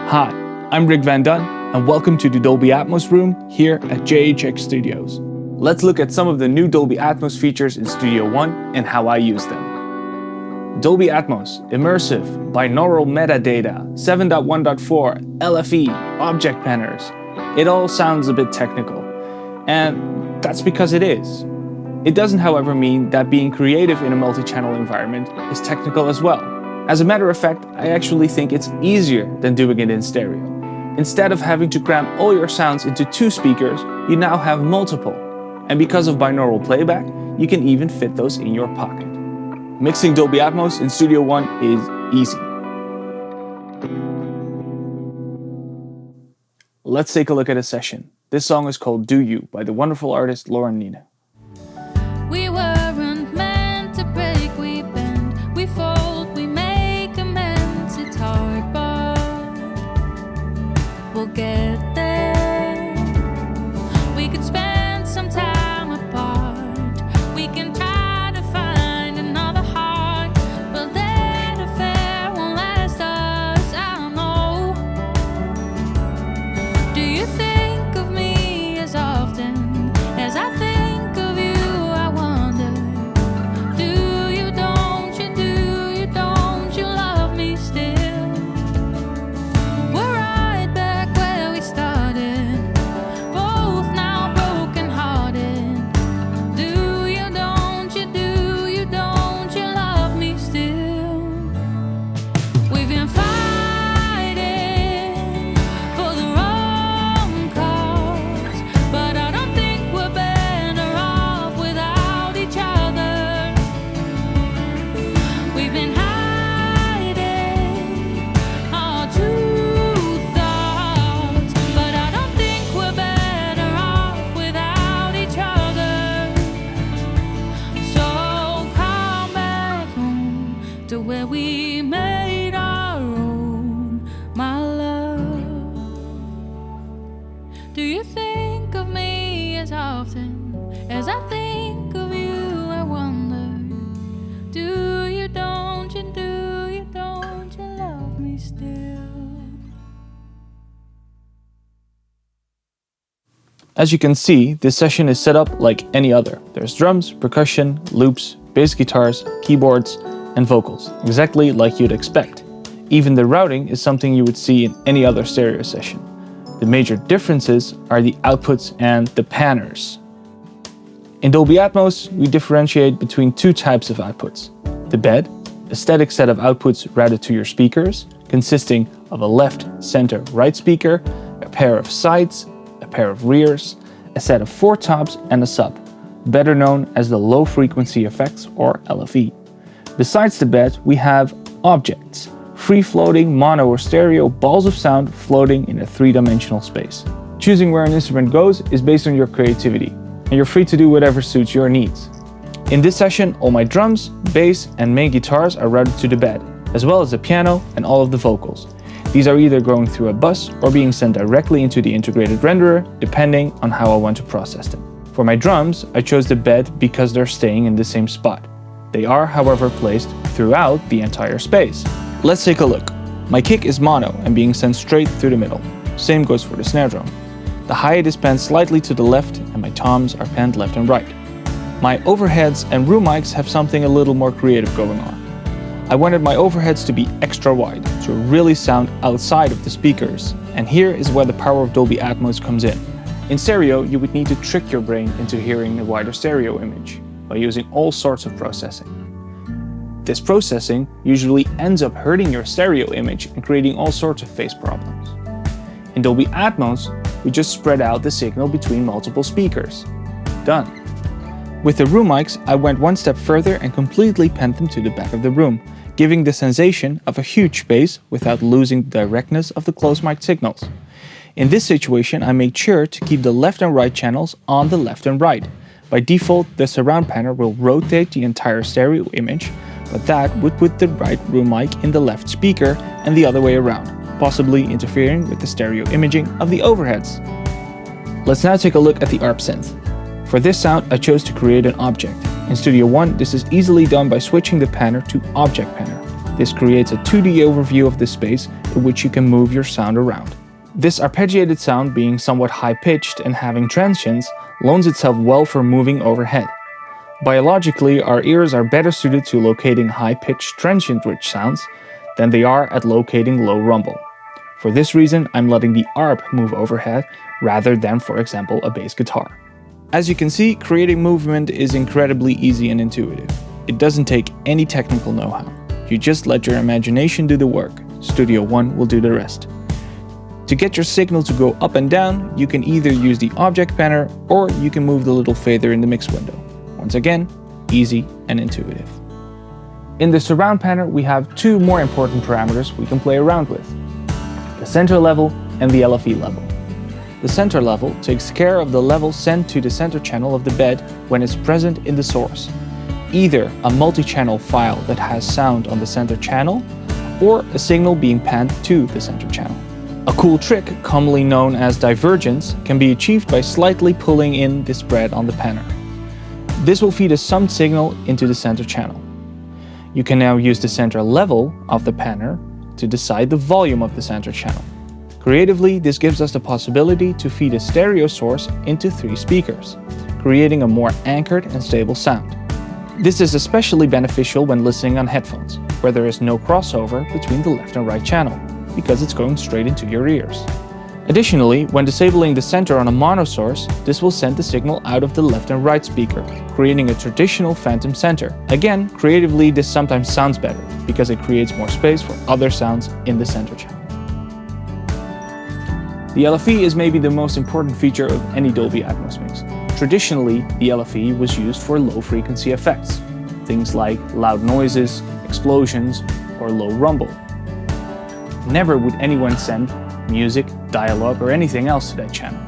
Hi, I'm Rick Van Dunn, and welcome to the Dolby Atmos room here at JHX Studios. Let's look at some of the new Dolby Atmos features in Studio One and how I use them. Dolby Atmos, immersive, binaural metadata, 7.1.4, LFE, object panners. It all sounds a bit technical, and that's because it is. It doesn't, however, mean that being creative in a multi-channel environment is technical as well. As a matter of fact, I actually think it's easier than doing it in stereo. Instead of having to cram all your sounds into 2 speakers, you now have multiple. And because of binaural playback, you can even fit those in your pocket. Mixing Dolby Atmos in Studio One is easy. Let's take a look at a session. This song is called Do You by the wonderful artist Lauren Nina. We weren't meant to break, we bend, we fold, we make amends. It's hard, but we'll get there. We could spend some time apart, we can try to find another heart, but that affair won't last us, I know. Do you think of me as often as I think? To where we made our own, my love. Do you think of me as often as I think of you? I wonder, do you, don't you, do you, don't you love me still? As you can see, this session is set up like any other. There's drums, percussion, loops, bass guitars, keyboards, and vocals, exactly like you'd expect. Even the routing is something you would see in any other stereo session. The major differences are the outputs and the panners. In Dolby Atmos, we differentiate between 2 types of outputs. The bed, a static set of outputs routed to your speakers, consisting of a left, center, right speaker, a pair of sides, a pair of rears, a set of 4 tops, and a sub, better known as the low frequency effects or LFE. Besides the bed, we have objects, free-floating mono or stereo balls of sound floating in a 3-dimensional space. Choosing where an instrument goes is based on your creativity, and you're free to do whatever suits your needs. In this session, all my drums, bass, and main guitars are routed to the bed, as well as the piano and all of the vocals. These are either going through a bus or being sent directly into the integrated renderer, depending on how I want to process them. For my drums, I chose the bed because they're staying in the same spot. They are, however, placed throughout the entire space. Let's take a look. My kick is mono and being sent straight through the middle. Same goes for the snare drum. The hi-hat is panned slightly to the left and my toms are panned left and right. My overheads and room mics have something a little more creative going on. I wanted my overheads to be extra wide, to really sound outside of the speakers. And here is where the power of Dolby Atmos comes in. In stereo, you would need to trick your brain into hearing a wider stereo image by using all sorts of processing. This processing usually ends up hurting your stereo image and creating all sorts of phase problems. In Dolby Atmos, we just spread out the signal between multiple speakers. Done. With the room mics, I went 1 step further and completely panned them to the back of the room, giving the sensation of a huge space without losing the directness of the close mic signals. In this situation, I made sure to keep the left and right channels on the left and right. By default, the surround panel will rotate the entire stereo image, but that would put the right room mic in the left speaker and the other way around, possibly interfering with the stereo imaging of the overheads. Let's now take a look at the ARP synth. For this sound, I chose to create an object. In Studio One, this is easily done by switching the panner to Object Panner. This creates a 2D overview of the space through which you can move your sound around. This arpeggiated sound, being somewhat high-pitched and having transients, loans itself well for moving overhead. Biologically, our ears are better suited to locating high-pitched transient-rich sounds than they are at locating low rumble. For this reason, I'm letting the arp move overhead rather than, for example, a bass guitar. As you can see, creating movement is incredibly easy and intuitive. It doesn't take any technical know-how. You just let your imagination do the work. Studio One will do the rest. To get your signal to go up and down, you can either use the object panner or you can move the little fader in the mix window. Once again, easy and intuitive. In the surround panner, we have two more important parameters we can play around with: the center level and the LFE level. The center level takes care of the level sent to the center channel of the bed when it's present in the source, either a multi-channel file that has sound on the center channel or a signal being panned to the center channel. A cool trick, commonly known as divergence, can be achieved by slightly pulling in the spread on the panner. This will feed a summed signal into the center channel. You can now use the center level of the panner to decide the volume of the center channel. Creatively, this gives us the possibility to feed a stereo source into 3 speakers, creating a more anchored and stable sound. This is especially beneficial when listening on headphones, where there is no crossover between the left and right channel, because it's going straight into your ears. Additionally, when disabling the center on a mono source, this will send the signal out of the left and right speaker, creating a traditional phantom center. Again, creatively, this sometimes sounds better, because it creates more space for other sounds in the center channel. The LFE is maybe the most important feature of any Dolby Atmos mix. Traditionally, the LFE was used for low-frequency effects, things like loud noises, explosions, or low rumble. Never would anyone send music, dialogue, or anything else to that channel.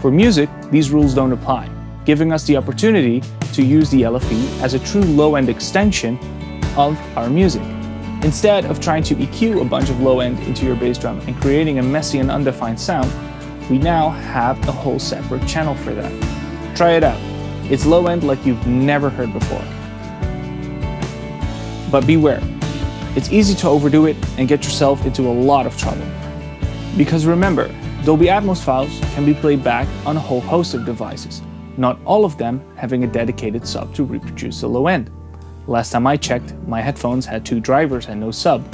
For music, these rules don't apply, giving us the opportunity to use the LFE as a true low-end extension of our music. Instead of trying to EQ a bunch of low-end into your bass drum and creating a messy and undefined sound, we now have a whole separate channel for that. Try it out. It's low-end like you've never heard before. But beware. It's easy to overdo it and get yourself into a lot of trouble. Because remember, Dolby Atmos files can be played back on a whole host of devices, not all of them having a dedicated sub to reproduce the low end. Last time I checked, my headphones had 2 drivers and no sub.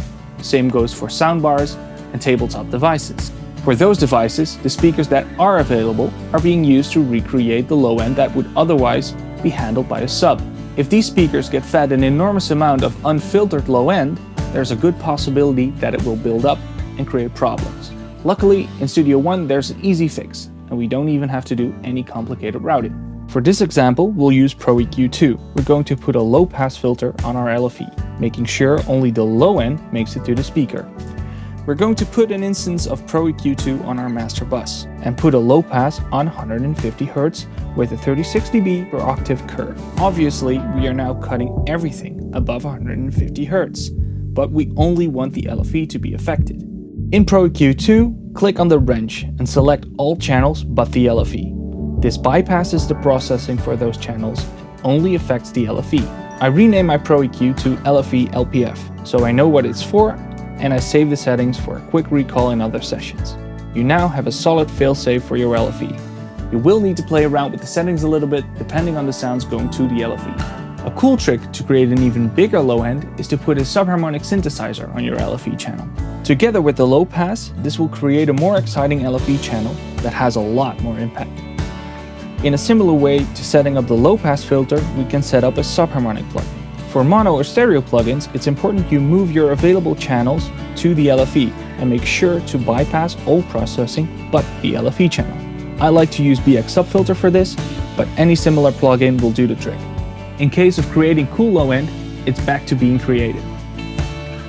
Same goes for soundbars and tabletop devices. For those devices, the speakers that are available are being used to recreate the low end that would otherwise be handled by a sub. If these speakers get fed an enormous amount of unfiltered low end, there's a good possibility that it will build up and create problems. Luckily, in Studio One there's an easy fix, and we don't even have to do any complicated routing. For this example, we'll use Pro EQ 2. We're going to put a low pass filter on our LFE, making sure only the low end makes it to the speaker. We're going to put an instance of Pro EQ 2 on our master bus and put a low pass on 150 Hz with a 36 dB per octave curve. Obviously, we are now cutting everything above 150 Hz, but we only want the LFE to be affected. In Pro EQ 2, click on the wrench and select all channels but the LFE. This bypasses the processing for those channels and only affects the LFE. I rename my Pro EQ to LFE LPF, so I know what it's for, and I save the settings for a quick recall in other sessions. You now have a solid failsafe for your LFE. You will need to play around with the settings a little bit depending on the sounds going to the LFE. A cool trick to create an even bigger low end is to put a subharmonic synthesizer on your LFE channel. Together with the low pass, this will create a more exciting LFE channel that has a lot more impact. In a similar way to setting up the low pass filter, we can set up a subharmonic plugin. For mono or stereo plugins, it's important you move your available channels to the LFE and make sure to bypass all processing but the LFE channel. I like to use BX Subfilter for this, but any similar plugin will do the trick. In case of creating cool low end, it's back to being creative.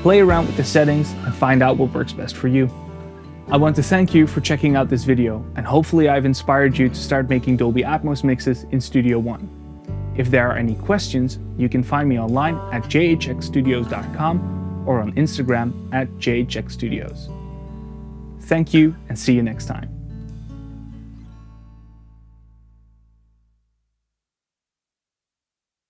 Play around with the settings and find out what works best for you. I want to thank you for checking out this video, and hopefully I've inspired you to start making Dolby Atmos mixes in Studio One. If there are any questions, you can find me online at jhxstudios.com or on Instagram at jhxstudios. Thank you and see you next time.